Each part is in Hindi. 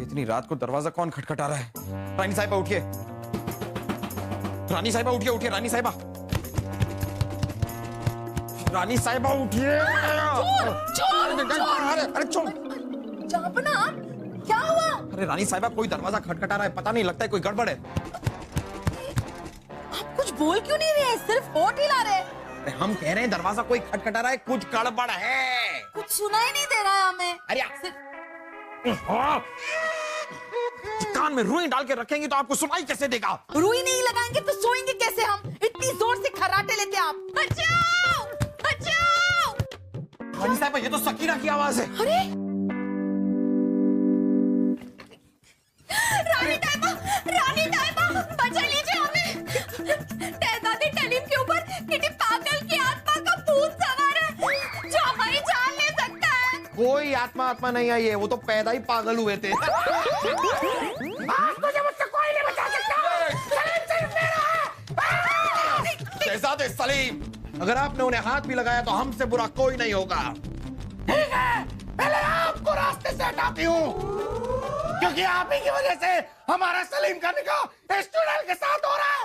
इतनी रात को दरवाजा कौन खटखटा रहा है? रानी साहिबा उठिए, रानी साहिबा उठिए, उठिए रानी साहिबा, रानी साहिबा उठिए। अरे चोर! जापना, क्या हुआ? अरे रानी साहिबा, कोई दरवाजा खटखटा रहा है, पता नहीं, लगता है कोई गड़बड़ है। आप कुछ बोल क्यों नहीं रहे? सिर्फ होठ हिला रहे। अरे हम कह रहे हैं दरवाजा कोई खटखटा रहा है, कुछ गड़बड़ है। कुछ सुनाई नहीं दे रहा है हमें। अरे कान में रुई डाल के रखेंगे तो आपको सुनाई कैसे देगा? रुई नहीं लगाएंगे तो सोएंगे कैसे हम? इतनी जोर से खर्राटे लेते आप। बचाओ! बचाओ! रानी साहिबा, ये तो सकीना की आवाज है। अरे रानी साहिबा, बचा लीजिए हमें। दादी टेलीम के ऊपर किसी पागल की आत्मा का भूत सवार है जो हमारी जान ले सकता है। कोई आत्मा नहीं आई है, वो तो पैदा ही पागल हुए थे। आज मुझे मुझसे कोई नहीं बचा सकता। सलीम सिर्फ मेरा है। शहजादे सलीम, अगर आपने उन्हें हाथ भी लगाया तो हमसे बुरा कोई नहीं होगा। ठीक है, पहले आपको रास्ते से हटाती हूँ, क्योंकि आप ही की वजह से हमारा सलीम का निकाह इस चुड़ैल के साथ हो रहा है।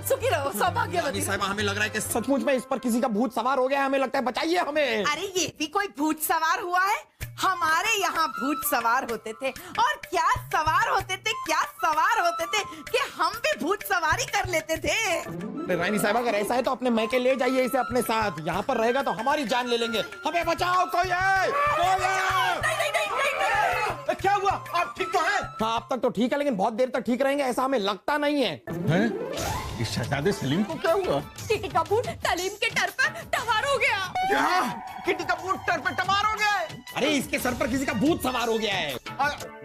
सुखी रहो सौभाग्यवती। साहिबा, हमें लग रहा है कि सचमुच में इस पर किसी का भूत सवार हो गया है, हमें लगता है, बचाइए हमें। अरे ये भी कोई भूत सवार हुआ है? हमारे यहाँ भूत सवार होते थे, और क्या सवार होते थे, क्या सवार होते थे कि हम भी भूत सवारी कर लेते थे। रानी साहिबा, अगर ऐसा है तो अपने मैके ले जाइए इसे अपने साथ। यहाँ पर रहेगा तो हमारी जान ले लेंगे। हमें बचाओ, कोई है? क्या हुआ? आप ठीक तो हैं? हाँ, अब तक तो ठीक है, लेकिन बहुत देर तक ठीक रहेंगे ऐसा हमें लगता नहीं है। इस शहजादे सलीम को क्या हुआ? किटी का भूत तालीम के डर पर टवार हो गया। क्या? किटी का भूत सर पर टमार हो गया है? अरे इसके सर पर किसी का भूत सवार हो गया है।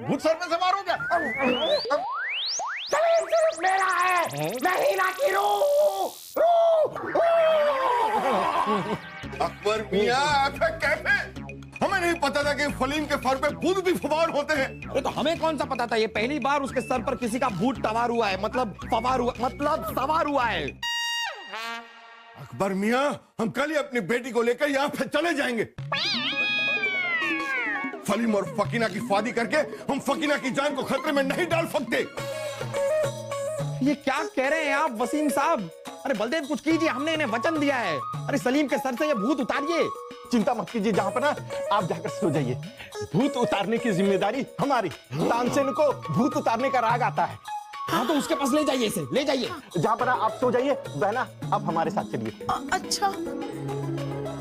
भूत सर पर सवार हो गया? सलीम सिर्फ मेरा है, नहीं ना की रूह। अकबर मियां, ऐसा कैसे? हमें नहीं पता था कि फलीम के फर पे भूत भी सवार होते हैं। अरे तो हमें कौन सा पता था? ये पहली बार उसके सर पर किसी का भूत सवार हुआ है, मतलब सवार हुआ है। अकबर मियां, हम कल ही अपनी बेटी को लेकर यहाँ से चले जाएंगे। फलीम और फकीना की शादी करके हम फकीना की जान को खतरे में नहीं डाल सकते। ये क्या कह रहे हैं आप वसीम साहब? अरे बलदेव, कुछ कीजिए, हमने इन्हें वचन दिया है। अरे सलीम के सर से ये भूत उतारिए। चिंता मत कीजिए जहाँ पर ना, आप जाकर सो जाइए। भूत उतारने की जिम्मेदारी हमारी। तानसेन को भूत उतारने का राग आता है। हाँ तो उसके पास ले जाइए इसे, ले जाइए। जहाँ पर आप सो जाइए। बहना, आप हमारे साथ चलिए। अच्छा,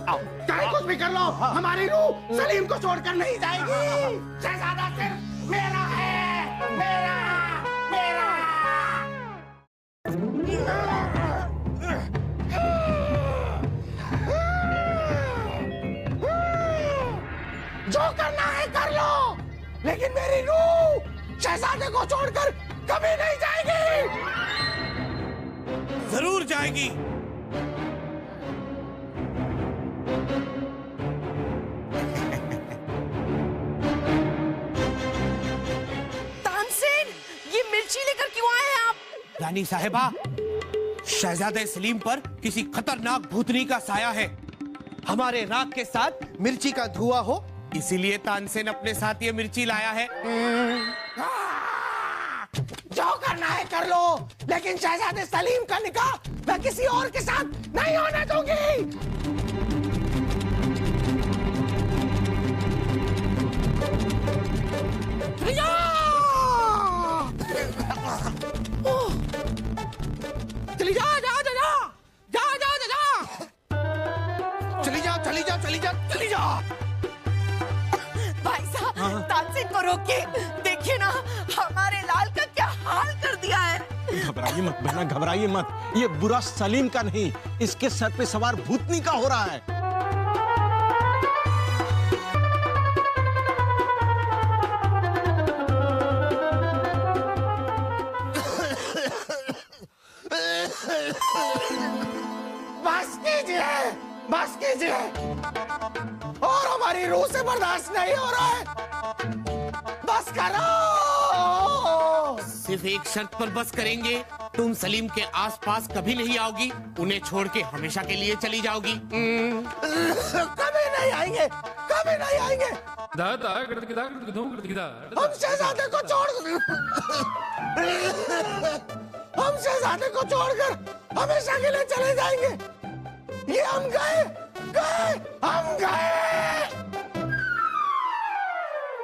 आओ। चाहे कुछ भी कर लो, हमारी रूह सलीम को छोड़कर नहीं जाएगी। शहजादा सिर्फ मेरा है, मेरा। जो करना है कर लो, लेकिन मेरी रूह शहजादे को छोड़कर कभी नहीं जाएगी। जरूर जाएगी। तानसेन, ये मिर्ची लेकर क्यों आए हैं आप? रानी साहिबा, शहजादे सलीम पर किसी खतरनाक भूतनी का साया है। हमारे राग के साथ मिर्ची का धुआं हो, इसीलिए तानसेन अपने साथ ये मिर्ची लाया है। जो करना है कर लो, लेकिन शहजादे सलीम का निकाह मैं किसी और के साथ नहीं होने दूंगी। चली जा, जा, जा, जा, जा, जा, जा, जा। चली जा, चली जा, चली जा, चली जा। भाई साहब, तानसेन को रोकिए। देखिए ना, हमारे लाल का क्या हाल कर दिया है। घबराइए मत बहना, घबराइए मत। ये बुरा सलीम का नहीं, इसके सर पे सवार भूतनी का हो रहा है। कीजिए और हमारी रूह से बर्दाश्त नहीं हो रहा है। बस करो। सिर्फ एक शर्त पर बस करेंगे, तुम सलीम के आसपास कभी नहीं आओगी, उन्हें छोड़ के हमेशा के लिए चली जाओगी। कभी नहीं आएंगे, कभी नहीं आएंगे। हम शहजादे को छोड़कर हमेशा के लिए चले जाएंगे। ये हम गए।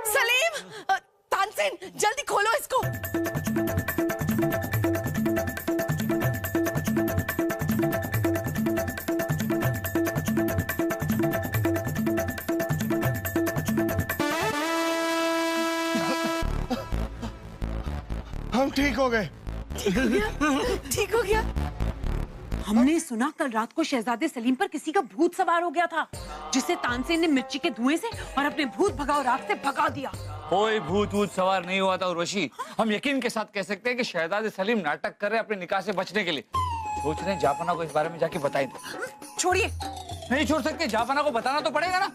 सलीम, तानसेन जल्दी खोलो इसको। हम ठीक हो गए। ठीक हो गया। हमने सुना कल रात को शहजादे सलीम पर किसी का भूत सवार हो गया था, जिसे तानसेन ने मिर्ची के धुएं से और अपने भूत भगाओ राग से भगा दिया। कोई भूत सवार नहीं हुआ था उर्वशी। हम यकीन के साथ कह सकते हैं कि शहजादे सलीम नाटक कर रहे हैं अपने निकाह से बचने के लिए। सोच रहे हैं जापाना को इस बारे में जाके बताएं। छोड़िए। नहीं छोड़ सकते, जापाना को बताना तो पड़ेगा ना।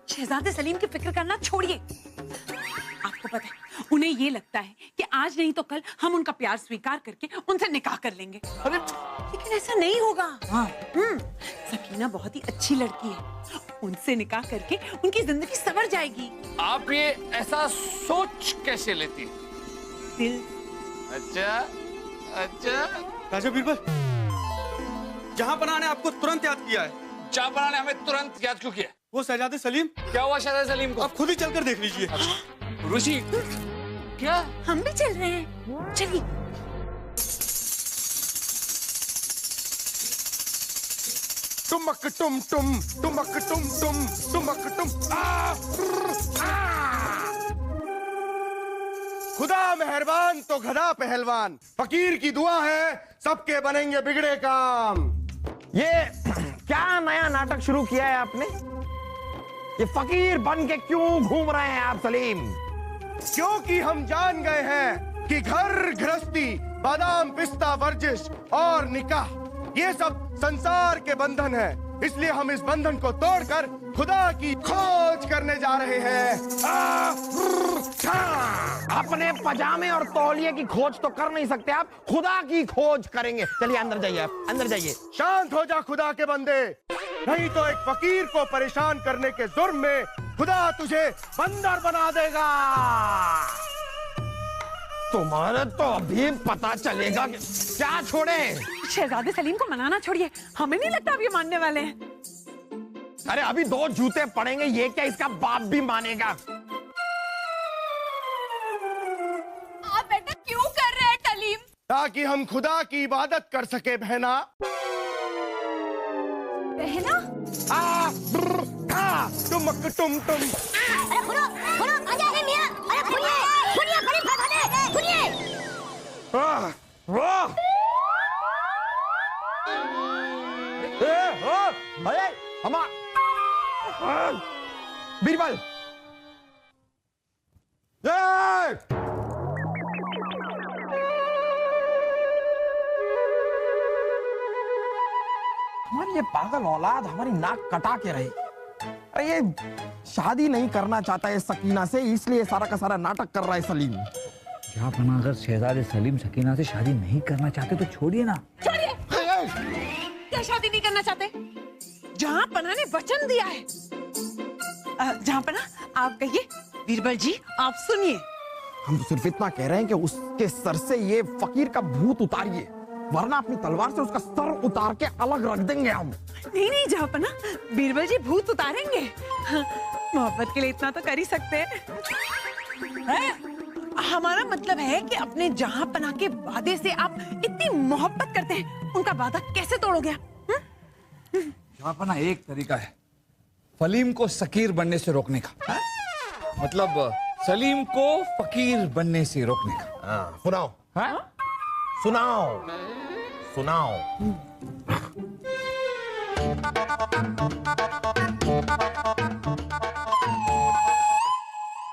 शहजादे सलीम की फिक्र करना छोड़िए। आपको पता है, उन्हें ये लगता है कि आज नहीं तो कल हम उनका प्यार स्वीकार करके उनसे निकाह कर लेंगे। अरे लेकिन ऐसा नहीं होगा। हाँ। सकीना बहुत ही अच्छी लड़की है, उनसे निकाह करके उनकी जिंदगी संवर जाएगी। आप ये ऐसा सोच कैसे लेती है? दिल। अच्छा। राजा बीरबल, जहांपनाह ने आपको तुरंत याद किया है। जापाना ने हमें तुरंत याद क्यों किया? वो शहजादे सलीम। क्या हुआ शहजादे सलीम को? आप खुद ही चलकर देख लीजिए। ऋषि क्या? हम भी चल रहे हैं, चलिए। टुमक टुम टुम टुमक टुम टुम टुमक टुम। खुदा मेहरबान तो गधा पहलवान। फकीर की दुआ है सबके बनेंगे बिगड़े काम। ये क्या नया नाटक शुरू किया है आपने? ये फकीर बन के क्यों घूम रहे हैं आप सलीम? क्योंकि हम जान गए हैं कि घर गृहस्थी, बादाम पिस्ता, वर्जिश और निकाह ये सब संसार के बंधन है। इसलिए हम इस बंधन को तोड़कर खुदा की खोज करने जा रहे हैं। अपने पजामे और तौलिए की खोज तो कर नहीं सकते आप, खुदा की खोज करेंगे। चलिए अंदर जाइए, आप अंदर जाइए। शांत हो जा खुदा के बंदे, नहीं तो एक फकीर को परेशान करने के जुर्म में खुदा तुझे बंदर बना देगा। तुम्हारे तो अभी पता चलेगा कि क्या छोड़े। शहजादे सलीम को मनाना छोड़िए, हमें नहीं लगता अब ये मानने वाले हैं। अरे अभी 2 जूते पड़ेंगे, ये क्या इसका बाप भी मानेगा। आप बेटा क्यों कर रहे हैं तलीम? ताकि हम खुदा की इबादत कर सके बहना। बहना? टुमक टुम टुम। अरे सुनो, मजा है मियां। अरे सुनिए, बड़ी बात है, सुनिए। बीरबल, हमारी ये पागल औलाद हमारी नाक कटा के रहे। अरे ये शादी नहीं करना चाहता है सकीना से, इसलिए सारा का सारा नाटक कर रहा है सलीम। जापाना अगर शहजादे सलीम सकीना से शादी नहीं करना चाहते तो छोड़िए ना। छोड़िए। क्या शादी नहीं करना चाहते? जहांपनाह ने वचन दिया है। जहांपनाह, आप कहिए। बीरबल जी आप सुनिए। हम तो सिर्फ इतना कह रहे हैं कि उसके सर से ये फकीर का भूत उतारिए, वरना अपनी तलवार से उसका सर उतार के अलग रख देंगे हम। नहीं जहांपनाह, बीरबल जी भूत उतारेंगे। मोहब्बत के लिए इतना तो कर ही सकते हैं। हमारा मतलब है कि अपने जहांपनाह के वादे से आप इतनी मोहब्बत करते हैं, उनका वादा कैसे तोड़ोगे आप? जापाना एक तरीका है फलीम को सकीर बनने से रोकने का। मतलब सलीम को फकीर बनने से रोकने का। सुनाओ। हाँ? सुनाओ।